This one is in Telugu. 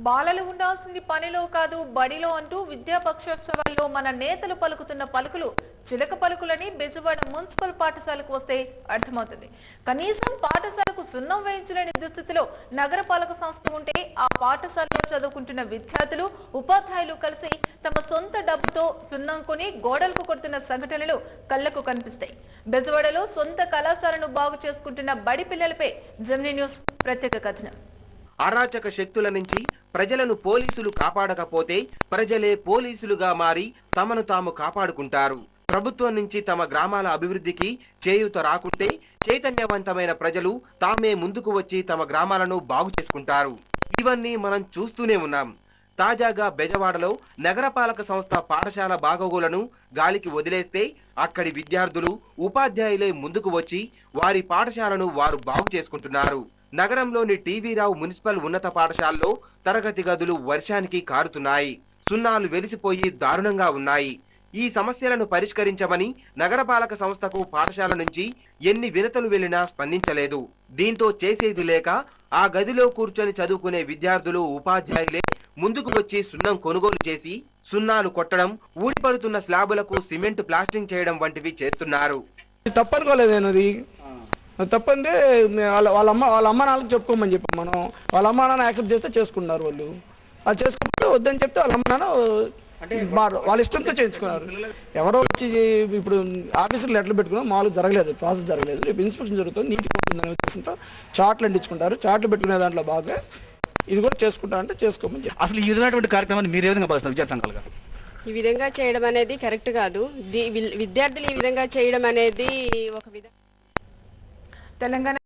బాలలు ఉండాల్సింది పనిలో కాదు బడిలో అంటూ విద్యా పక్షోత్సవాల్లో మన నేతలు పలుకుతున్న పలుకులు చిలక పలుకులని బెజవాడ మున్సిపల్ పాఠశాలకు వస్తే అర్థమవుతుంది. కనీసం పాఠశాలకు సున్నం వేయించలేని దుస్థితిలో నగరపాలక సంస్థ ఉంటే ఆ పాఠశాలలో చదువుకుంటున్న విద్యార్థులు ఉపాధ్యాయులు కలిసి తమ సొంత డబ్బుతో సున్నం కొని గోడలకు కొడుతున్న సంఘటనలు కళ్లకు కనిపిస్తాయి. బెజవాడలో సొంత కళాశాలను బాగు చేసుకుంటున్న బడి పిల్లలపై జెమినీ న్యూస్ ప్రత్యేక కథనం. అరాచక శక్తుల నుంచి ప్రజలను పోలీసులు కాపాడకపోతే ప్రజలే పోలీసులుగా మారి తమను తాము కాపాడుకుంటారు. ప్రభుత్వం నుంచి తమ గ్రామాల అభివృద్ధికి చేయూత రాకుంటే చైతన్యవంతమైన ప్రజలు తామే ముందుకు వచ్చి తమ గ్రామాలను బాగు చేసుకుంటారు. ఇవన్నీ మనం చూస్తూనే ఉన్నాం. తాజాగా బెజవాడలో నగరపాలక సంస్థ పాఠశాల బాగోగులను గాలికి వదిలేస్తే అక్కడి విద్యార్థులు ఉపాధ్యాయులే ముందుకు వచ్చి వారి పాఠశాలను వారు బాగు చేసుకుంటున్నారు. నగరంలోని టీవీ రావు మున్సిపల్ ఉన్నత పాఠశాలలో తరగతి గదులు వర్షానికి కారుతున్నాయి. సున్నాలు వెలిసిపోయి దారుణంగా ఉన్నాయి. ఈ సమస్యలను పరిష్కరించమని నగరపాలక సంస్థకు పాఠశాల నుంచి ఎన్ని వినతులు వెళ్లినా స్పందించలేదు. దీంతో చేసేది లేక ఆ గదిలో కూర్చొని చదువుకునే విద్యార్థులు ఉపాధ్యాయులే ముందుకు వచ్చి సున్నం కొనుగోలు చేసి సున్నాలు కొట్టడం, ఊడిపడుతున్న స్లాబులకు సిమెంట్ ప్లాస్టింగ్ చేయడం వంటివి చేస్తున్నారు. తప్పనుకోలేదు నేను, అది తప్పంటే వాళ్ళ అమ్మ నాన్నకు చెప్పుకోమని చెప్పాం. మనం వాళ్ళ అమ్మ నాన్న యాక్సెప్ట్ చేస్తే చేసుకున్నారు. వాళ్ళు అది చేసుకోకపోతే వద్దని చెప్తే వాళ్ళ అమ్మ నాన్న వాళ్ళ ఇష్టంతో చేయించుకున్నారు. ఎవరో వచ్చి ఇప్పుడు ఆఫీసులు లెటర్లు పెట్టుకున్నా మామూలు జరగలేదు, ప్రాసెస్ జరగలేదు. రేపు ఇన్స్పెక్షన్ జరుగుతుంది, నీట్గా ఉంటుందనే ఉద్దేశంతో చార్ట్లు అంటించుకుంటారు. చార్ట్లు పెట్టుకునే దాంట్లో బాగా ఇది కూడా చేసుకుంటా అంటే చేసుకోమని చెప్పి. అసలు ఈ విధమైనటువంటి కార్యక్రమాన్ని మీరు ఏ విధంగా భావిస్తారు విద్యార్థి సంఘాలుగా? ఈ విధంగా చేయడం అనేది కరెక్ట్ కాదు. విద్యార్థులు ఈ విధంగా చేయడం అనేది ఒక విధంగా తెలంగాణ